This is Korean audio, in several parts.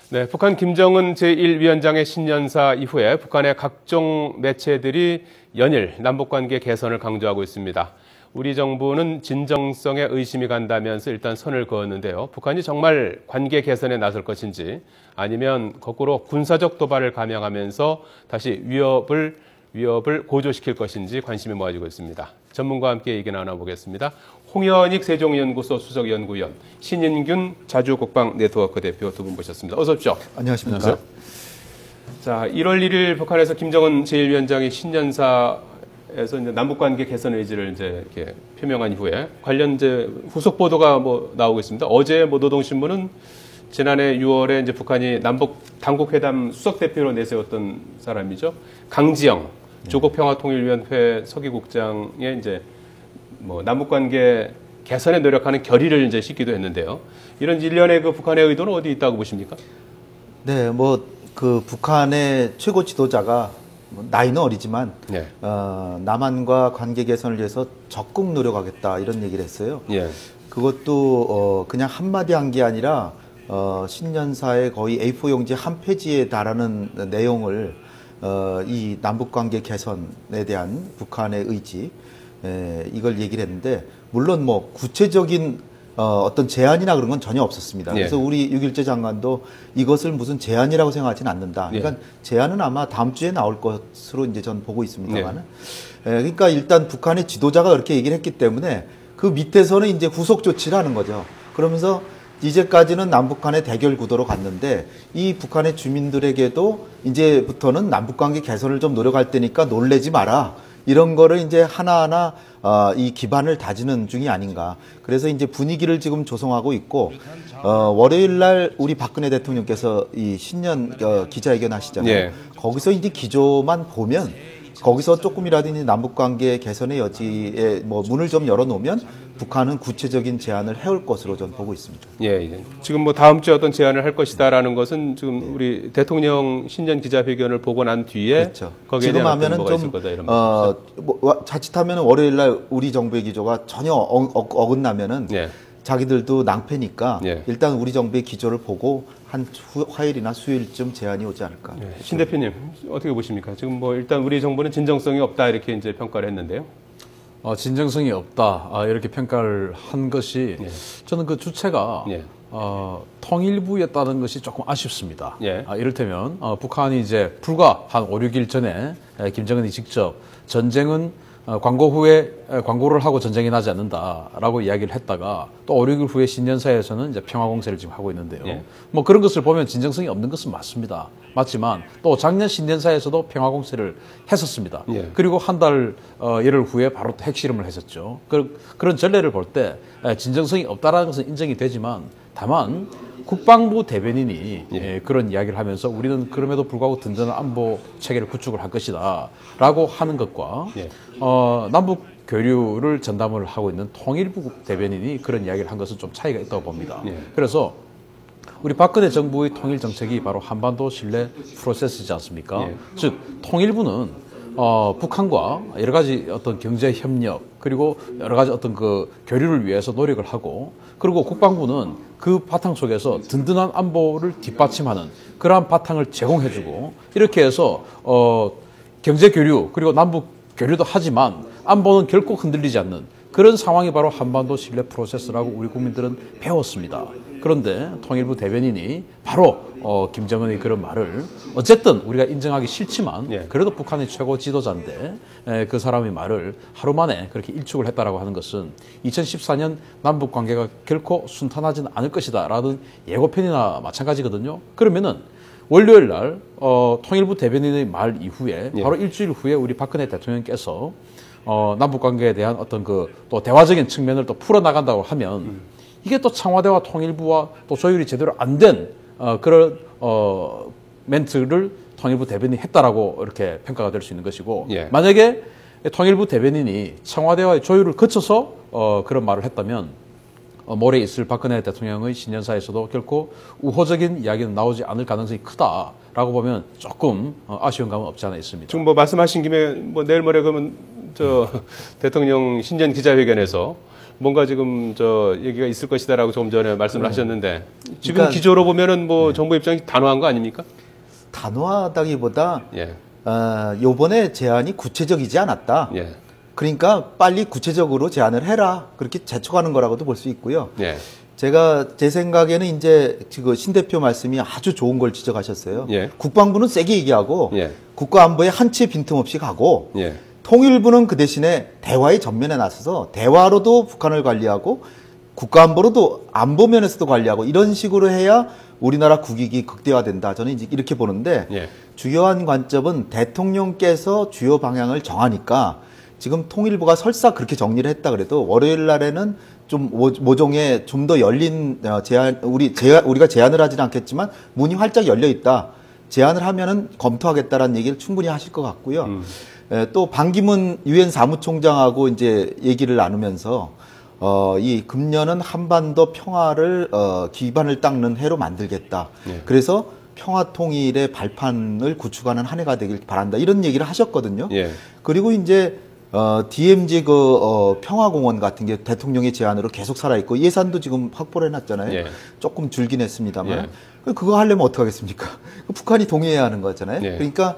네, 북한 김정은 제1위원장의 신년사 이후에 북한의 각종 매체들이 연일 남북관계 개선을 강조하고 있습니다. 우리 정부는 진정성에 의심이 간다면서 일단 선을 그었는데요. 북한이 정말 관계 개선에 나설 것인지 아니면 거꾸로 군사적 도발을 감행하면서 다시 위협을 고조시킬 것인지 관심이 모아지고 있습니다. 전문가와 함께 얘기 나눠보겠습니다. 홍현익 세종연구소 수석연구위원, 신인균 자주국방네트워크 대표 두 분 모셨습니다. 어서 오십시오. 안녕하십니까. 안녕하세요. 자, 1월 1일 북한에서 김정은 제1위원장이 신년사에서 이제 남북관계 개선 의지를 이제 이렇게 표명한 이후에 관련 이제 후속 보도가 나오고 있습니다. 어제 노동신문은 지난해 6월에 이제 북한이 남북 당국회담 수석 대표로 내세웠던 사람이죠. 강지영 조국평화통일위원회 서기국장의 이제 남북관계 개선에 노력하는 결의를 이제 싣기도 했는데요. 이런 일련의 그 북한의 의도는 어디 있다고 보십니까? 네, 그 북한의 최고 지도자가 나이는 어리지만 네. 남한과 관계 개선을 위해서 적극 노력하겠다 이런 얘기를 했어요. 예. 그것도 그냥 한마디 한 게 아니라 신년사의 거의 A4 용지 한 페이지에 달하는 내용을 이 남북관계 개선에 대한 북한의 의지 이걸 얘기를 했는데 물론 구체적인 어떤 제안이나 그런 건 전혀 없었습니다. 예. 그래서 우리 6.1제 장관도 이것을 무슨 제안이라고 생각하지는 않는다. 그러니까 예. 제안은 아마 다음 주에 나올 것으로 이제 전 보고 있습니다만. 그러니까 일단 북한의 지도자가 그렇게 얘기를 했기 때문에 그 밑에서는 이제 후속 조치를 하는 거죠. 그러면서 이제까지는 남북 간의 대결 구도로 갔는데 이 북한의 주민들에게도 이제부터는 남북 관계 개선을 좀 노력할 테니까 놀래지 마라. 이런 거를 이제 하나하나 이 기반을 다지는 중이 아닌가. 그래서 이제 분위기를 지금 조성하고 있고 월요일 날 우리 박근혜 대통령께서 이 신년 기자회견 하시잖아요. 예. 거기서 이제 기조만 보면 거기서 조금이라도 이제 남북 관계 개선의 여지에 문을 좀 열어놓으면 북한은 구체적인 제안을 해올 것으로 저는 보고 있습니다. 예. 지금 다음 주에 어떤 제안을 할 것이다라는 것은 지금 우리 대통령 신년 기자회견을 보고 난 뒤에 그렇죠. 거기에 지금 대한 하면은 뭐가 좀 있을 거다 이런 말이죠. 자칫하면 월요일 날 우리 정부의 기조가 전혀 어긋나면은 예. 자기들도 낭패니까 예. 일단 우리 정부의 기조를 보고 한 화요일이나 수요일쯤 제안이 오지 않을까. 예. 신 대표님 어떻게 보십니까? 지금 일단 우리 정부는 진정성이 없다 이렇게 이제 평가를 했는데요. 진정성이 없다 이렇게 평가를 한 것이 예. 저는 그 주체가 예. 통일부였다는 것이 조금 아쉽습니다. 예. 이를테면 북한이 이제 불과 한 5, 6일 전에 김정은이 직접 전쟁은 광고 후에 광고를 하고 전쟁이 나지 않는다라고 이야기를 했다가 또 5, 6일 후에 신년사에서는 이제 평화 공세를 지금 하고 있는데요. 예. 그런 것을 보면 진정성이 없는 것은 맞습니다. 맞지만 또 작년 신년사에서도 평화 공세를 했었습니다. 예. 그리고 한 달 열흘 후에 바로 또 핵실험을 했었죠. 그런 전례를 볼 때 진정성이 없다라는 것은 인정이 되지만 다만 국방부 대변인이 그런 이야기를 하면서 우리는 그럼에도 불구하고 든든한 안보 체계를 구축을 할 것이다 라고 하는 것과 남북 교류를 전담을 하고 있는 통일부 대변인이 그런 이야기를 한 것은 좀 차이가 있다고 봅니다. 그래서 우리 박근혜 정부의 통일 정책이 바로 한반도 신뢰 프로세스이지 않습니까? 즉 통일부는 북한과 여러 가지 어떤 경제 협력 그리고 여러 가지 어떤 그 교류를 위해서 노력을 하고 그리고 국방부는 그 바탕 속에서 든든한 안보를 뒷받침하는 그러한 바탕을 제공해주고 이렇게 해서 경제 교류 그리고 남북 교류도 하지만 안보는 결코 흔들리지 않는 그런 상황이 바로 한반도 신뢰 프로세스라고 우리 국민들은 배웠습니다. 그런데 통일부 대변인이 바로 김정은의 그런 말을 어쨌든 우리가 인정하기 싫지만 그래도 북한의 최고 지도자인데 그 사람의 말을 하루 만에 그렇게 일축을 했다라고 하는 것은 2014년 남북 관계가 결코 순탄하지는 않을 것이다 라는 예고편이나 마찬가지거든요. 그러면은 월요일 날 통일부 대변인의 말 이후에 바로 일주일 후에 우리 박근혜 대통령께서 남북 관계에 대한 어떤 또 대화적인 측면을 또 풀어나간다고 하면 이게 또 청와대와 통일부와 또 조율이 제대로 안 된 그런 멘트를 통일부 대변인이 했다라고 이렇게 평가가 될 수 있는 것이고 만약에 통일부 대변인이 청와대와의 조율을 거쳐서 그런 말을 했다면 모레 있을 박근혜 대통령의 신년사에서도 결코 우호적인 이야기는 나오지 않을 가능성이 크다라고 보면 조금 아쉬운 감은 없지 않아 있습니다. 지금 말씀하신 김에 내일 모레 그러면 대통령 신년 기자회견에서 뭔가 지금 저 얘기가 있을 것이다라고 조금 전에 말씀을 하셨는데 지금 그러니까, 기조로 보면은 뭐 정부 입장이 단호한 거 아닙니까? 단호하다기보다 예. 요번에 제안이 구체적이지 않았다. 예. 그러니까 빨리 구체적으로 제안을 해라. 그렇게 재촉하는 거라고도 볼 수 있고요. 예. 제 생각에는 이제 지금 신 대표 말씀이 아주 좋은 걸 지적하셨어요. 예. 국방부는 세게 얘기하고 예. 국가안보에 한 치 빈틈없이 가고 예. 통일부는 그 대신에 대화의 전면에 나서서 대화로도 북한을 관리하고 국가안보로도 안보 면에서도 관리하고 이런 식으로 해야 우리나라 국익이 극대화된다. 저는 이제 이렇게 보는데 예. 주요한 관점은 대통령께서 주요 방향을 정하니까 지금 통일부가 설사 그렇게 정리를 했다 그래도 월요일 날에는 좀 모종의 좀 더 열린 제안 우리가 제안을 하지는 않겠지만 문이 활짝 열려 있다. 제안을 하면은 검토하겠다라는 얘기를 충분히 하실 것 같고요. 또 반기문 유엔 사무총장하고 이제 얘기를 나누면서 이 금년은 한반도 평화를 기반을 닦는 해로 만들겠다. 예. 그래서 평화 통일의 발판을 구축하는 한 해가 되길 바란다. 이런 얘기를 하셨거든요. 예. 그리고 이제 DMZ 평화공원 같은 게 대통령의 제안으로 계속 살아있고 예산도 지금 확보를 해놨잖아요. 예. 조금 줄긴 했습니다만. 예. 그거 하려면 어떡하겠습니까? 북한이 동의해야 하는 거잖아요. 예. 그러니까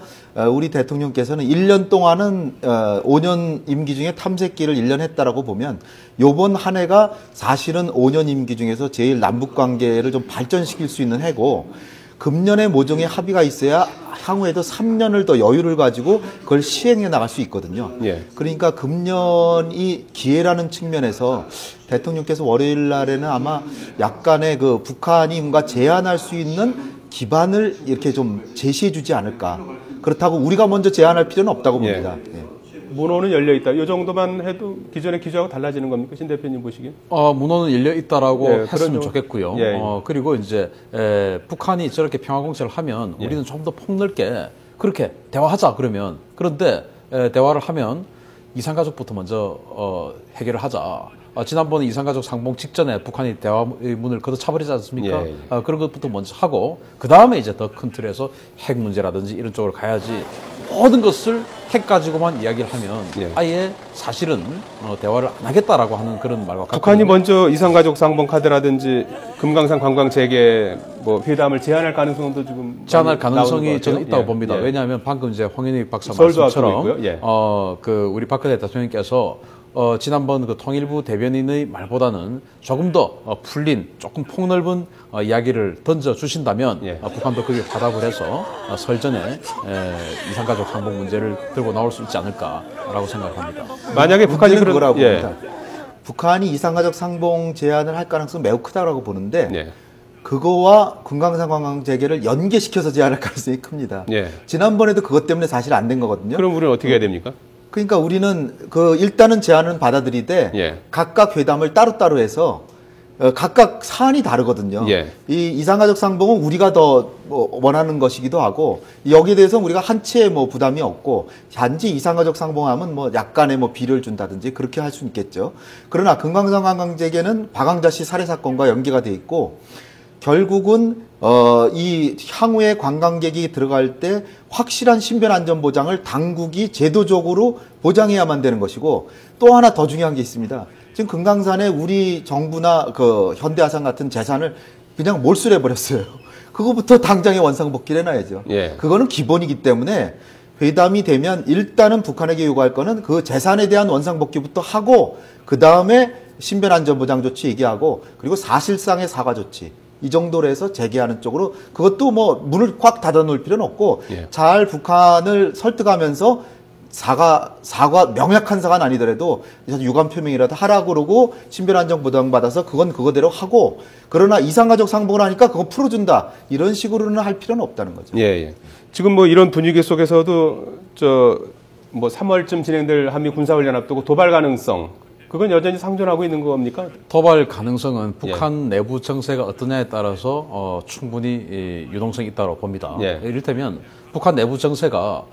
우리 대통령께서는 1년 동안은 5년 임기 중에 탐색기를 1년 했다라고 보면 요번 한 해가 사실은 5년 임기 중에서 제일 남북 관계를 좀 발전시킬 수 있는 해고 금년에 모종의 합의가 있어야 향후에도 3년을 더 여유를 가지고 그걸 시행해 나갈 수 있거든요. 예. 그러니까 금년이 기회라는 측면에서 대통령께서 월요일 날에는 아마 약간의 그 북한이 뭔가 제안할 수 있는 기반을 이렇게 좀 제시해 주지 않을까. 그렇다고 우리가 먼저 제안할 필요는 없다고 봅니다. 예. 문호는 열려 있다. 이 정도만 해도 기존의 기조하고 달라지는 겁니까? 신 대표님 보시기엔? 문호는 열려 있다라고 예, 했으면 그런 좋겠고요. 예. 그리고 이제 북한이 저렇게 평화공세를 하면 예. 우리는 좀 더 폭넓게 그렇게 대화하자 그러면 그런데 대화를 하면 이산가족부터 먼저 해결을 하자. 지난번에 이산가족 상봉 직전에 북한이 대화의 문을 걷어차버리지 않습니까? 예. 그런 것부터 먼저 하고 그 다음에 이제 더 큰 틀에서 핵 문제라든지 이런 쪽으로 가야지 모든 것을 핵 가지고만 이야기를 하면 예. 아예 사실은 대화를 안 하겠다라고 하는 그런 말과 같거든요. 북한이 먼저 이산가족 상봉 카드라든지 금강산 관광 재개 뭐 회담을 제안할 가능성도 지금 제안할 나오는 가능성이 것 저는 같아요. 있다고 예. 봅니다. 예. 왜냐하면 방금 이제 황현익 박사 서울도 말씀처럼 앞두고 있고요. 예. 우리 박근혜 대통령께서 지난번 그 통일부 대변인의 말보다는 조금 더 풀린 조금 폭넓은 이야기를 던져 주신다면 예. 북한도 그게 화답을 해서 설전에 이산가족 상봉 문제를 들고 나올 수 있지 않을까라고 생각합니다. 만약에 북한이 문제는 그런 그거라고 봅니다. 북한이 이산가족 상봉 제안을 할 가능성은 매우 크다고 보는데 예. 그거와 금강산 관광 재개를 연계시켜서 제안할 가능성이 큽니다. 예. 지난번에도 그것 때문에 사실 안 된 거거든요. 그럼 우리는 어떻게 해야 됩니까? 그러니까 우리는 일단은 제안은 받아들이되 예. 각각 회담을 따로따로 해서 각각 사안이 다르거든요. 예. 이 이산가족 상봉은 우리가 더 원하는 것이기도 하고 여기에 대해서 우리가 한치의 부담이 없고 단지 이산가족 상봉하면 약간의 비를 준다든지 그렇게 할 수 있겠죠. 그러나 금강산 관광재개는 박광자씨 살해 사건과 연계가 돼 있고 결국은 이 향후에 관광객이 들어갈 때 확실한 신변 안전 보장을 당국이 제도적으로 보장해야만 되는 것이고 또 하나 더 중요한 게 있습니다. 지금 금강산에 우리 정부나 현대아산 같은 재산을 그냥 몰수해 버렸어요. 그거부터 당장에 원상복귀를 해놔야죠. 예. 그거는 기본이기 때문에 회담이 되면 일단은 북한에게 요구할 거는 그 재산에 대한 원상복귀부터 하고 그 다음에 신변 안전 보장 조치 얘기하고 그리고 사실상의 사과 조치. 이 정도로 해서 재개하는 쪽으로 그것도 문을 꽉 닫아 놓을 필요는 없고 예. 잘 북한을 설득하면서 명확한 사과는 아니더라도 유감 표명이라도 하라고 그러고 신변 안전 보장 받아서 그건 그거대로 하고 그러나 이산가족 상봉을 하니까 그거 풀어준다 이런 식으로는 할 필요는 없다는 거죠. 예, 예. 지금 이런 분위기 속에서도 3월쯤 진행될 한미 군사훈련 앞두고 도발 가능성 그건 여전히 상존하고 있는 겁니까? 도발 가능성은 북한 내부 정세가 어떠냐에 따라서 충분히 유동성이 있다고 봅니다. 예. 이를테면 북한 내부 정세가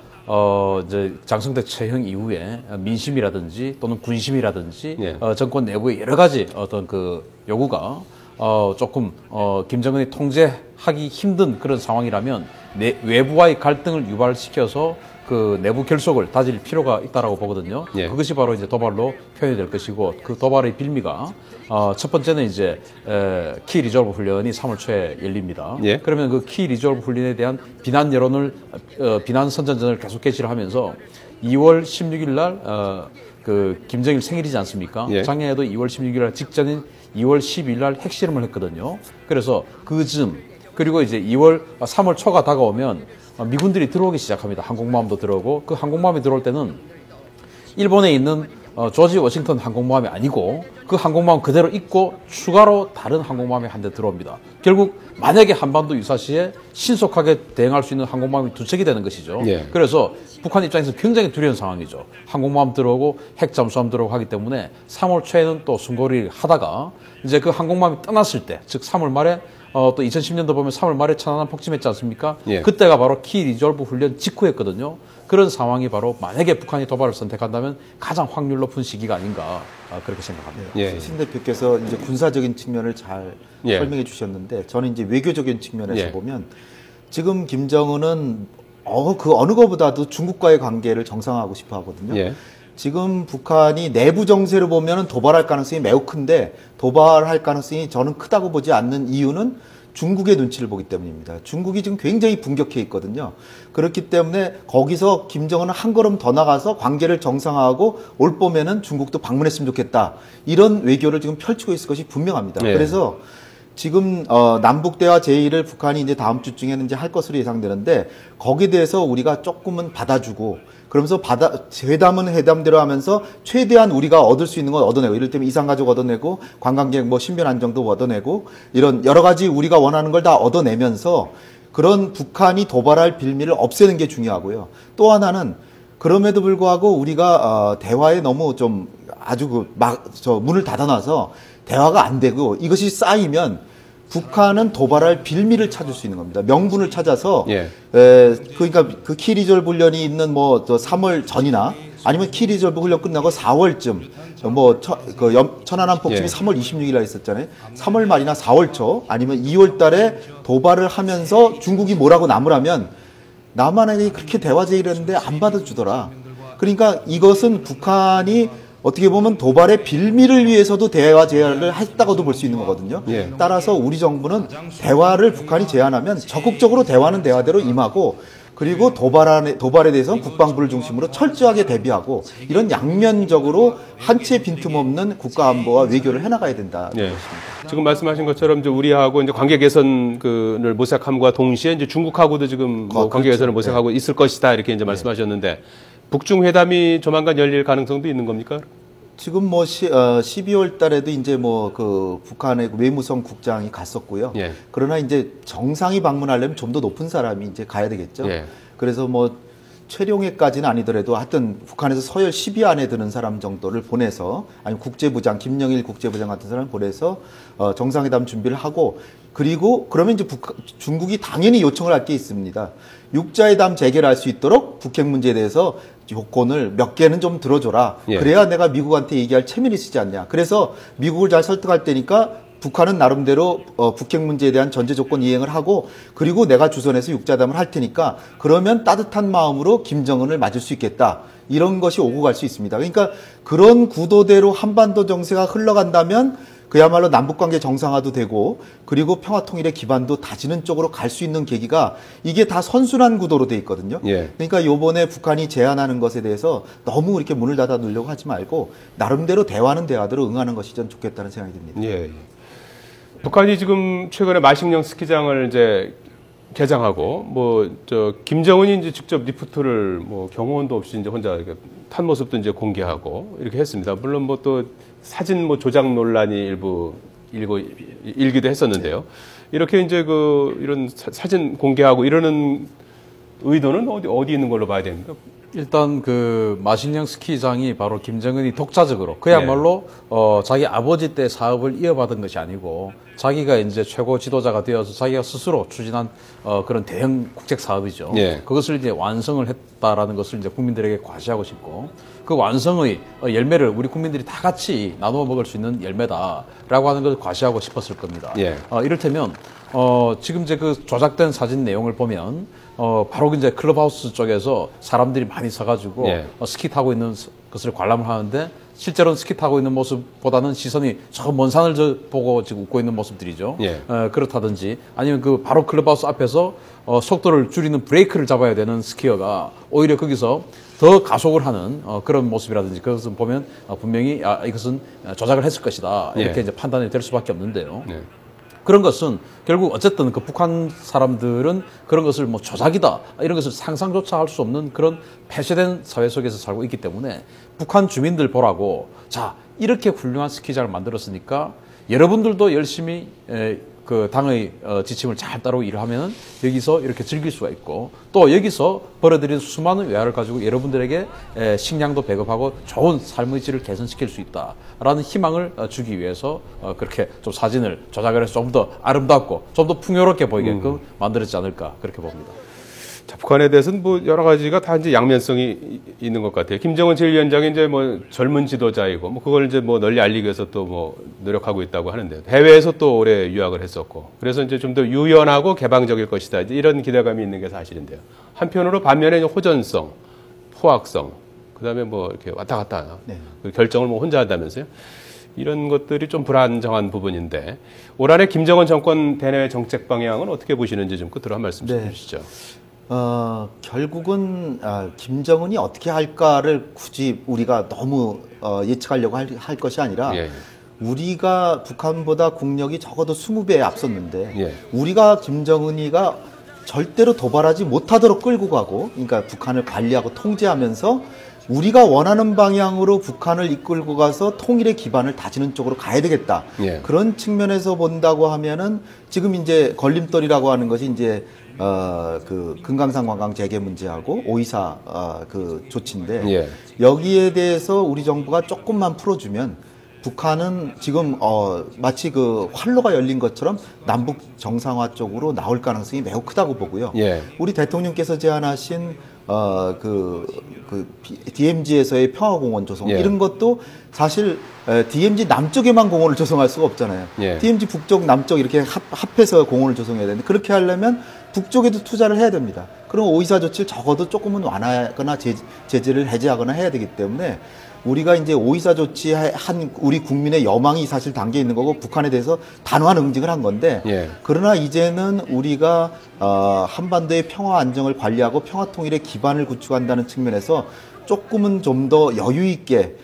이제 장성대 처형 이후에 민심이라든지 또는 군심이라든지 예. 정권 내부의 여러 가지 어떤 그 요구가 조금 김정은이 통제하기 힘든 그런 상황이라면 외부와의 갈등을 유발시켜서 그 내부 결속을 다질 필요가 있다라고 보거든요. 예. 그것이 바로 이제 도발로 표현이 될 것이고 그 도발의 빌미가 첫 번째는 이제 키 리졸브 훈련이 3월 초에 열립니다. 예. 그러면 그 키 리졸브 훈련에 대한 비난 여론을 비난 선전전을 계속 개시를 하면서 2월 16일 날 그 김정일 생일이지 않습니까? 예. 작년에도 2월 16일 날 직전인 2월 12일 날 핵실험을 했거든요. 그래서 그 즈음 그리고 이제 3월 초가 다가오면 미군들이 들어오기 시작합니다. 항공모함도 들어오고 그 항공모함이 들어올 때는 일본에 있는 조지 워싱턴 항공모함이 아니고 그 항공모함 그대로 있고 추가로 다른 항공모함이 한 대 들어옵니다. 결국 만약에 한반도 유사시에 신속하게 대응할 수 있는 항공모함이 두 척이 되는 것이죠. 예. 그래서 북한 입장에서 굉장히 두려운 상황이죠. 항공모함 들어오고 핵 잠수함 들어오고 하기 때문에 3월 초에는 또 숨고리를 하다가 이제 그 항공모함이 떠났을 때, 즉 3월 말에 또 2010년도 보면 3월 말에 천안함 폭침했지 않습니까? 예. 그때가 바로 키 리졸브 훈련 직후였거든요. 그런 상황이 바로 만약에 북한이 도발을 선택한다면 가장 확률 높은 시기가 아닌가 그렇게 생각합니다. 예. 신 대표께서 이제 군사적인 측면을 잘 예. 설명해 주셨는데 저는 이제 외교적인 측면에서 예. 보면 지금 김정은은 그 어느 것보다도 중국과의 관계를 정상화하고 싶어 하거든요. 예. 지금 북한이 내부 정세를 보면 도발할 가능성이 매우 큰데 도발할 가능성이 저는 크다고 보지 않는 이유는 중국의 눈치를 보기 때문입니다. 중국이 지금 굉장히 분격해 있거든요. 그렇기 때문에 거기서 김정은은 한 걸음 더 나가서 관계를 정상화하고 올 봄에는 중국도 방문했으면 좋겠다. 이런 외교를 지금 펼치고 있을 것이 분명합니다. 네. 그래서 지금 남북 대화 제1을 북한이 이제 다음 주쯤에는 이제 할 것으로 예상되는데 거기에 대해서 우리가 조금은 받아주고 그러면서 회담은 회담대로 하면서 최대한 우리가 얻을 수 있는 건 얻어내고 이를테면 이산가족 얻어내고 관광객 뭐 신변 안정도 얻어내고 이런 여러 가지 우리가 원하는 걸 다 얻어내면서 그런 북한이 도발할 빌미를 없애는 게 중요하고요. 또 하나는 그럼에도 불구하고 우리가 대화에 너무 좀 아주 문을 닫아놔서 대화가 안 되고 이것이 쌓이면 북한은 도발할 빌미를 찾을 수 있는 겁니다. 명분을 찾아서 예. 그러니까 그 키 리졸브 훈련이 있는 뭐 3월 전이나 아니면 키 리졸브 훈련 끝나고 4월쯤 뭐 천안함 폭침이 예. 3월 26일날 있었잖아요. 3월 말이나 4월 초 아니면 2월 달에 도발을 하면서 중국이 뭐라고 나무라면 남한에게 그렇게 대화 제의를 했는데 안 받아주더라. 그러니까 이것은 북한이 어떻게 보면 도발의 빌미를 위해서도 대화 제안을 했다고도 볼 수 있는 거거든요. 예. 따라서 우리 정부는 대화를 북한이 제안하면 적극적으로 대화는 대화대로 임하고 그리고 도발에 대해서는 국방부를 중심으로 철저하게 대비하고 이런 양면적으로 한 채 빈틈없는 국가안보와 외교를 해나가야 된다. 예. 지금 말씀하신 것처럼 이제 우리하고 이제 관계 개선을 모색함과 동시에 이제 중국하고도 지금 뭐 관계 개선을 모색하고 있을 것이다 이렇게 이제 말씀하셨는데 북중 회담이 조만간 열릴 가능성도 있는 겁니까? 지금 뭐 12월 달에도 이제 뭐 그 북한의 외무성 국장이 갔었고요. 예. 그러나 이제 정상이 방문하려면 좀 더 높은 사람이 이제 가야 되겠죠. 예. 그래서 뭐 최룡해까지는 아니더라도 하여튼 북한에서 서열 10위 안에 드는 사람 정도를 보내서 아니면 국제부장 김영일 국제부장 같은 사람 보내서 정상회담 준비를 하고 그리고 그러면 이제 중국이 당연히 요청을 할 게 있습니다. 육자회담 재개를 수 있도록 북핵 문제에 대해서 요건을 몇 개는 좀 들어줘라. 예. 그래야 내가 미국한테 얘기할 체면이 있지 않냐. 그래서 미국을 잘 설득할 때니까 북한은 나름대로 북핵 문제에 대한 전제 조건 이행을 하고 그리고 내가 주선해서 육자회담을 할 테니까 그러면 따뜻한 마음으로 김정은을 맞을 수 있겠다. 이런 것이 오고 갈 수 있습니다. 그러니까 그런 구도대로 한반도 정세가 흘러간다면 그야말로 남북관계 정상화도 되고 그리고 평화통일의 기반도 다지는 쪽으로 갈 수 있는 계기가 이게 다 선순환 구도로 돼 있거든요. 예. 그러니까 이번에 북한이 제안하는 것에 대해서 너무 이렇게 문을 닫아 놓으려고 하지 말고 나름대로 대화는 대화대로 응하는 것이 전 좋겠다는 생각이 듭니다. 예. 북한이 지금 최근에 마식령 스키장을 이제 개장하고 김정은이 이제 직접 리프트를 경호원도 없이 이제 혼자 이렇게 탄 모습도 이제 공개하고 이렇게 했습니다. 물론 뭐 또 사진 조작 논란이 일기도 했었는데요. 이렇게 이제 이런 사진 공개하고 이러는 의도는 어디 있는 걸로 봐야 됩니까? 일단 그 마신령 스키장이 바로 김정은이 독자적으로 그야말로 자기 아버지 때 사업을 이어받은 것이 아니고 자기가 이제 최고 지도자가 되어서 자기가 스스로 추진한 그런 대형 국책 사업이죠. 예. 그것을 이제 완성을 했다라는 것을 이제 국민들에게 과시하고 싶고 그 완성의 열매를 우리 국민들이 다 같이 나누어 먹을 수 있는 열매다라고 하는 것을 과시하고 싶었을 겁니다. 예. 이를테면 지금 이제 그 조작된 사진 내용을 보면 바로 이제 클럽하우스 쪽에서 사람들이 많이 서가지고 예. 스키 타고 있는 것을 관람을 하는데 실제로는 스키 타고 있는 모습보다는 시선이 저 먼 산을 보고 지금 웃고 있는 모습들이죠. 예. 그렇다든지 아니면 그 바로 클럽하우스 앞에서 속도를 줄이는 브레이크를 잡아야 되는 스키어가 오히려 거기서 더 가속을 하는 그런 모습이라든지 그것을 보면 분명히 이것은 조작을 했을 것이다 이렇게 예. 이제 판단이 될 수밖에 없는데요. 네. 그런 것은 결국 어쨌든 그 북한 사람들은 그런 것을 뭐 조작이다 이런 것을 상상조차 할 수 없는 그런 폐쇄된 사회 속에서 살고 있기 때문에 북한 주민들 보라고 자 이렇게 훌륭한 스키장을 만들었으니까 여러분들도 열심히 그 당의 지침을 잘 따르고 일을 하면 여기서 이렇게 즐길 수가 있고 또 여기서 벌어들인 수많은 외화를 가지고 여러분들에게 식량도 배급하고 좋은 삶의 질을 개선시킬 수 있다라는 희망을 주기 위해서 그렇게 좀 사진을 조작을 해서 좀 더 아름답고 좀 더 풍요롭게 보이게끔 만들었지 않을까 그렇게 봅니다. 자, 북한에 대해서는 뭐 여러 가지가 다 이제 양면성이 있는 것 같아요. 김정은 제1위원장이 이제 뭐 젊은 지도자이고 뭐 그걸 이제 뭐 널리 알리기 위해서 또 뭐 노력하고 있다고 하는데 해외에서 또 오래 유학을 했었고 그래서 이제 좀 더 유연하고 개방적일 것이다. 이제 이런 기대감이 있는 게 사실인데요. 한편으로 반면에 이제 호전성, 포악성, 그다음에 뭐 이렇게 왔다 갔다 네. 그 결정을 뭐 혼자 한다면서요. 이런 것들이 좀 불안정한 부분인데 올 한해 김정은 정권 대내 정책 방향은 어떻게 보시는지 좀 끝으로 한 말씀 좀 네. 해주시죠. 결국은 김정은이 어떻게 할까를 굳이 우리가 너무 예측하려고 할 것이 아니라 예. 우리가 북한보다 국력이 적어도 20배 앞섰는데 예. 우리가 김정은이가 절대로 도발하지 못하도록 끌고 가고 그러니까 북한을 관리하고 통제하면서 우리가 원하는 방향으로 북한을 이끌고 가서 통일의 기반을 다지는 쪽으로 가야 되겠다. 예. 그런 측면에서 본다고 하면은 지금 이제 걸림돌이라고 하는 것이 이제 그 금강산 관광 재개 문제하고 오이사 그 조치인데 예. 여기에 대해서 우리 정부가 조금만 풀어주면 북한은 지금 마치 그 활로가 열린 것처럼 남북 정상화 쪽으로 나올 가능성이 매우 크다고 보고요. 예. 우리 대통령께서 제안하신 DMZ에서의 평화공원 조성 예. 이런 것도 사실 DMZ 남쪽에만 공원을 조성할 수가 없잖아요. 예. DMZ 북쪽 남쪽 이렇게 합해서 공원을 조성해야 되는데 그렇게 하려면 북쪽에도 투자를 해야 됩니다. 그럼 오이사 조치를 적어도 조금은 완화하거나 제재를 해제하거나 해야 되기 때문에 우리가 이제 오이사 조치한 우리 국민의 여망이 사실 담겨 있는 거고 북한에 대해서 단호한 응징을 한 건데 예. 그러나 이제는 우리가 한반도의 평화 안정을 관리하고 평화 통일의 기반을 구축한다는 측면에서 조금은 좀 더 여유 있게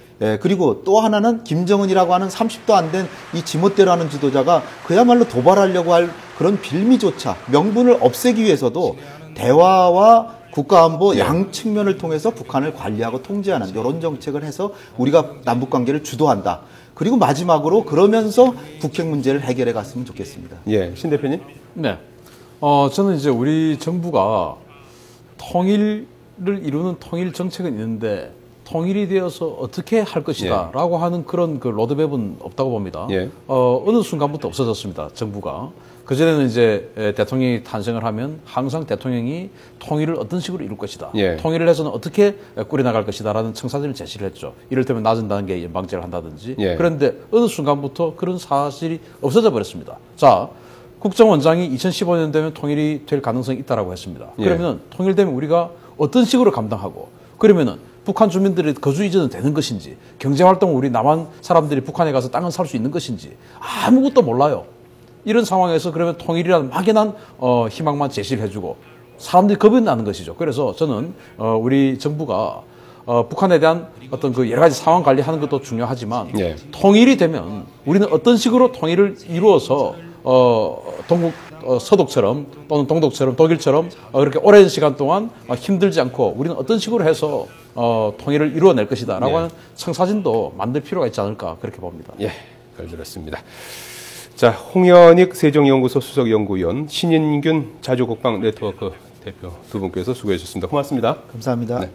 그리고 또 하나는 김정은이라고 하는 30도 안 된 이 지멋대로 하는 지도자가 그야말로 도발하려고 할 그런 빌미조차 명분을 없애기 위해서도 대화와 국가안보 양 측면을 통해서 북한을 관리하고 통제하는 이런 정책을 해서 우리가 남북관계를 주도한다. 그리고 마지막으로 그러면서 북핵 문제를 해결해 갔으면 좋겠습니다. 예, 신 대표님. 네. 저는 이제 우리 정부가 통일을 이루는 통일 정책은 있는데 통일이 되어서 어떻게 할 것이다 라고 하는 그런 그 로드맵은 없다고 봅니다. 예. 어느 순간부터 없어졌습니다. 정부가. 그전에는 이제 대통령이 탄생을 하면 항상 대통령이 통일을 어떤 식으로 이룰 것이다. 예. 통일을 해서는 어떻게 꾸려나갈 것이다 라는 청사진을 제시를 했죠. 이를테면 낮은 단계 연방제를 한다든지. 예. 그런데 어느 순간부터 그런 사실이 없어져 버렸습니다. 자, 국정원장이 2015년 되면 통일이 될 가능성이 있다라고 했습니다. 예. 그러면 통일되면 우리가 어떤 식으로 감당하고 그러면은 북한 주민들의 거주 이전은 되는 것인지 경제활동 우리 남한 사람들이 북한에 가서 땅을 살 수 있는 것인지 아무것도 몰라요. 이런 상황에서 그러면 통일이라는 막연한 희망만 제시를 해주고 사람들이 겁이 나는 것이죠. 그래서 저는 우리 정부가 북한에 대한 어떤 그 여러 가지 상황 관리하는 것도 중요하지만 예. 통일이 되면 우리는 어떤 식으로 통일을 이루어서 동국 서독처럼 또는 동독처럼 독일처럼 그렇게 오랜 시간 동안 힘들지 않고 우리는 어떤 식으로 해서 통일을 이루어낼 것이다라고 예. 하는 청사진도 만들 필요가 있지 않을까 그렇게 봅니다. 예, 잘 들었습니다. 자, 홍현익 세종연구소 수석연구위원, 신인균 자주국방 네트워크 대표 두 분께서 수고해 주셨습니다. 고맙습니다. 감사합니다. 네.